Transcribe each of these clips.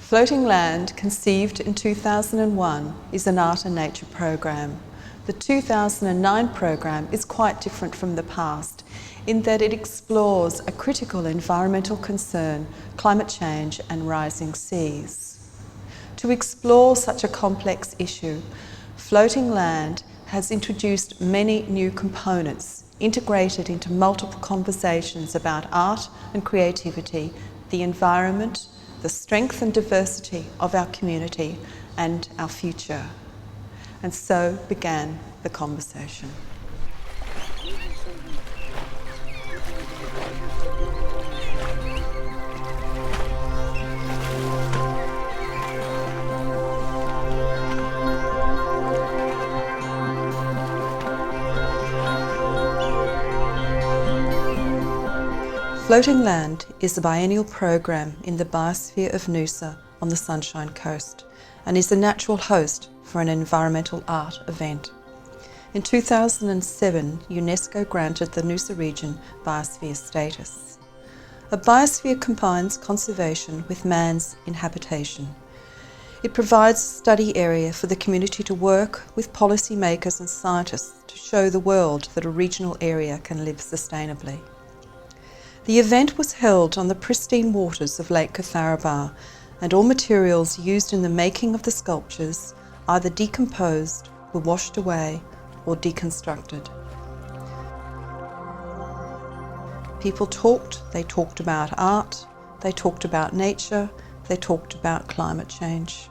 Floating Land, conceived in 2001, is an art and nature program. The 2009 program is quite different from the past in that it explores a critical environmental concern, climate change and rising seas. To explore such a complex issue, Floating Land has introduced many new components integrated into multiple conversations about art and creativity, the environment, the strength and diversity of our community and our future. And so began the conversation. Floating Land is a biennial program in the biosphere of Noosa on the Sunshine Coast and is the natural host for an environmental art event. In 2007, UNESCO granted the Noosa region biosphere status. A biosphere combines conservation with man's inhabitation. It provides a study area for the community to work with policymakers and scientists to show the world that a regional area can live sustainably. The event was held on the pristine waters of Lake Catharabah, and all materials used in the making of the sculptures either decomposed, were washed away, or deconstructed. People talked. They talked about art, they talked about nature, they talked about climate change.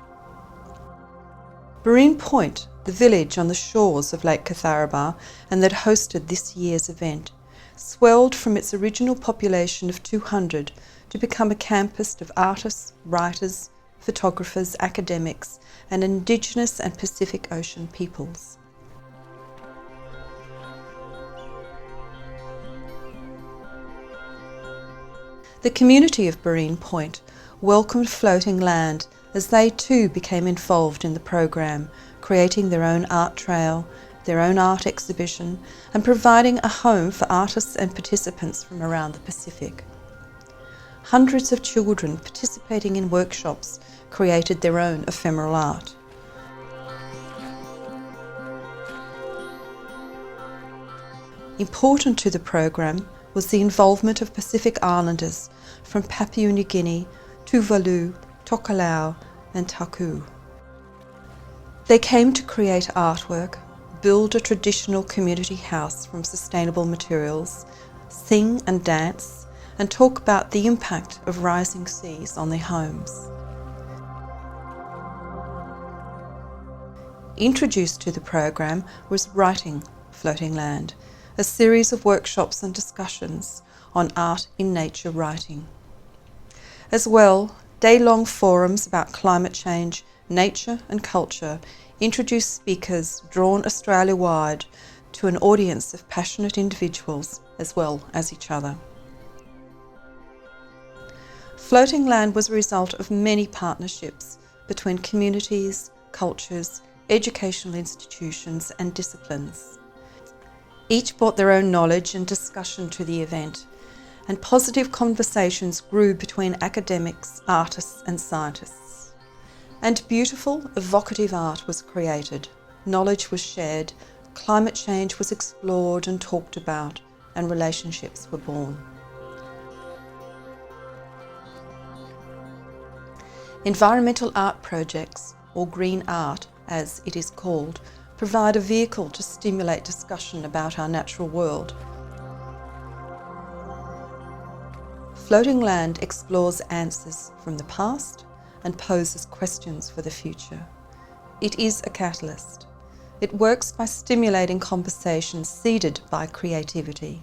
Barine Point, the village on the shores of Lake Catharabah and that hosted this year's event, swelled from its original population of 200 to become a campus of artists, writers, photographers, academics, and Indigenous and Pacific Ocean peoples. The community of Barine Point welcomed Floating Land as they too became involved in the program, creating their own art trail, their own art exhibition, and providing a home for artists and participants from around the Pacific. Hundreds of children participating in workshops created their own ephemeral art. Important to the program was the involvement of Pacific Islanders from Papua New Guinea, Tuvalu, Tokelau and Taku. They came to create artwork, build a traditional community house from sustainable materials, sing and dance, and talk about the impact of rising seas on their homes. Introduced to the program was Writing Floating Land, a series of workshops and discussions on art in nature writing. As well, day-long forums about climate change, nature and culture introduced speakers drawn Australia-wide to an audience of passionate individuals as well as each other. Floating Land was a result of many partnerships between communities, cultures, educational institutions and disciplines. Each brought their own knowledge and discussion to the event, and positive conversations grew between academics, artists and scientists. And beautiful, evocative art was created, knowledge was shared, climate change was explored and talked about, and relationships were born. Environmental art projects, or green art as it is called, provide a vehicle to stimulate discussion about our natural world. Floating Land explores answers from the past and poses questions for the future. It is a catalyst. It works by stimulating conversations seeded by creativity.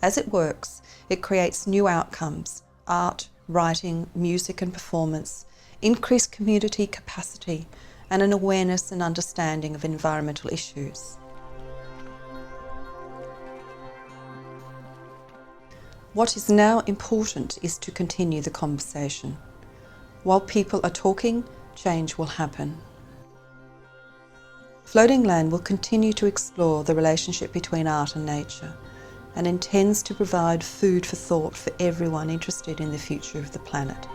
As it works, it creates new outcomes: art, writing, music and performance, increased community capacity, and an awareness and understanding of environmental issues. What is now important is to continue the conversation. While people are talking, change will happen. Floating Land will continue to explore the relationship between art and nature and intends to provide food for thought for everyone interested in the future of the planet.